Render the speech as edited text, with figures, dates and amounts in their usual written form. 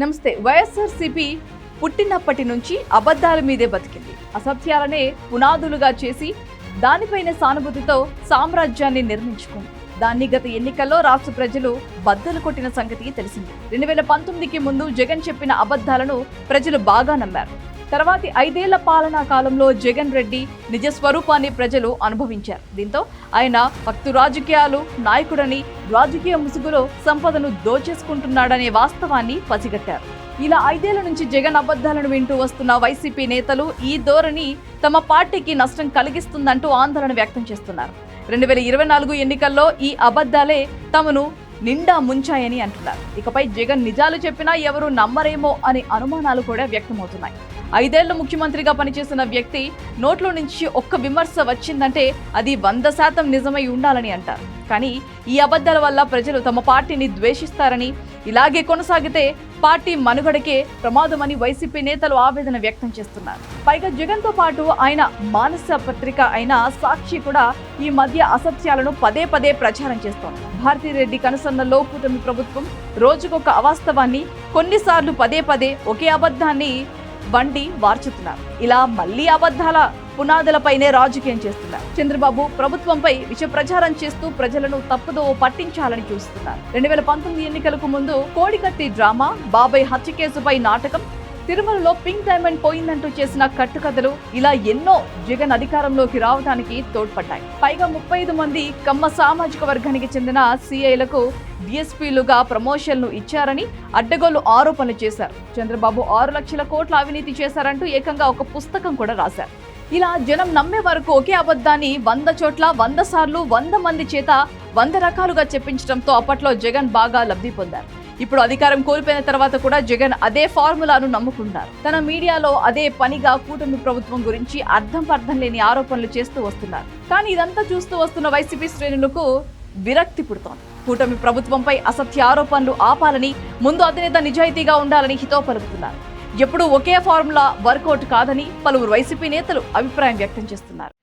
నమస్తే. వైఎస్ఆర్సీపీ పుట్టినప్పటి నుంచి అబద్ధాల మీదే బతికింది. అసత్యాలనే పునాదులుగా చేసి దానిపైన సానుభూతితో సామ్రాజ్యాన్ని నిర్మించుకుంది. దాన్ని గత ఎన్నికల్లో రాష్ట్ర ప్రజలు బద్దలు కొట్టిన సంగతి తెలిసింది. 2019కి ముందు జగన్ చెప్పిన అబద్ధాలను ప్రజలు బాగా నమ్మారు. తర్వాతి 5 ఏళ్ల పాలనా కాలంలో జగన్ రెడ్డి నిజ స్వరూపాన్ని ప్రజలు అనుభవించారు. దీంతో ఆయన భక్తు రాజకీయాలు నాయకుడని, రాజకీయ ముసుగులో సంపదను దోచేసుకుంటున్నాడనే వాస్తవాన్ని పసిగట్టారు. ఇలా 5 ఏళ్ల నుంచి జగన్ అబద్ధాలను వింటూ వస్తున్న వైసీపీ నేతలు ఈ ధోరణి తమ పార్టీకి నష్టం కలిగిస్తుందంటూ ఆందోళన వ్యక్తం చేస్తున్నారు. 2024 ఎన్నికల్లో ఈ అబద్ధాలే తమను నిండా ముంచాయని అంటున్నారు. ఇకపై జగన్ నిజాలు చెప్పినా ఎవరు నమ్మరేమో అనే అనుమానాలు కూడా వ్యక్తమవుతున్నాయి. 5 ఏళ్లు ముఖ్యమంత్రిగా పనిచేసిన వ్యక్తి నోట్లో నుంచి ఒక్క విమర్శ వచ్చిందంటే అది 100% నిజమై ఉండాలని అంటారు. కానీ ఈ అబద్ధాల వల్ల ప్రజలు తమ పార్టీని ద్వేషిస్తారని, ఇలాగే కొనసాగితే పార్టీ మనుగడకే ప్రమాదమని వైసీపీ నేతలు ఆవేదన వ్యక్తం చేస్తున్నారు. పైగా జగన్తో పాటు ఆయన మానస పత్రిక అయిన సాక్షి కూడా ఈ మధ్య అసత్యాలను పదే పదే ప్రచారం చేస్తోంది. భారతిరెడ్డి కనుసన్నల్లో కూటమి ప్రభుత్వం రోజుకొక అవాస్తవాన్ని, కొన్నిసార్లు పదే పదే ఒకే అబద్ధాన్ని వండి వార్చుతున్నారు. ఇలా మళ్లీ అబద్ధాల పునాదులపైనే రాజకీయం చేస్తున్నారు. చంద్రబాబు ప్రభుత్వంపై విష ప్రచారం చేస్తూ ప్రజలను తప్పుదో పట్టించాలని చూస్తున్నారు. 2019 ఎన్నికలకు ముందు కోడికత్తి డ్రామా, బాబాయ్ హత్య కేసుపై నాటకం, తిరుమలలో పింక్ డైమండ్ పోయిందంటూ చేసిన కట్టుకథలు, ఇలా ఎన్నో జగన్ అధికారంలోకి రావడానికి తోడ్పడ్డాయి. పైగా 35 మంది కమ్మ సామాజిక వర్గానికి చెందిన సిఐలకు డిఎస్పీలుగా ప్రమోషన్లు ఇచ్చారని అడ్డగోలు ఆరోపణలు చేశారు. చంద్రబాబు 6 లక్షల కోట్ల అవినీతి చేశారంటూ ఏకంగా ఒక పుస్తకం కూడా రాశారు. ఇలా జనం నమ్మే వరకు ఒకే అబద్ధాన్ని 100 చోట్ల 100 సార్లు 100 మంది చేత 100 రకాలుగా చెప్పించడంతో అప్పట్లో జగన్ బాగా లబ్ధి పొందారు. ఇప్పుడు అధికారం కోల్పోయిన తర్వాత కూడా జగన్ అదే ఫార్ములాను నమ్ముకుంటారు. తన మీడియాలో అదే పనిగా కూటమి ప్రభుత్వం గురించి అర్థం లేని ఆరోపణలు చేస్తూ వస్తున్నారు. కానీ ఇదంతా చూస్తూ వస్తున్న వైసీపీ శ్రేణులకు విరక్తి పుడుతోంది. కూటమి ప్రభుత్వంపై అసత్య ఆరోపణలు ఆపాలని, ముందు అధినేత నిజాయితీగా ఉండాలని హితవు పలుకుతున్నారు. ఎప్పుడూ ఒకే ఫార్ములా వర్కౌట్ కాదని పలువురు వైసీపీ నేతలు అభిప్రాయం వ్యక్తం చేస్తున్నారు.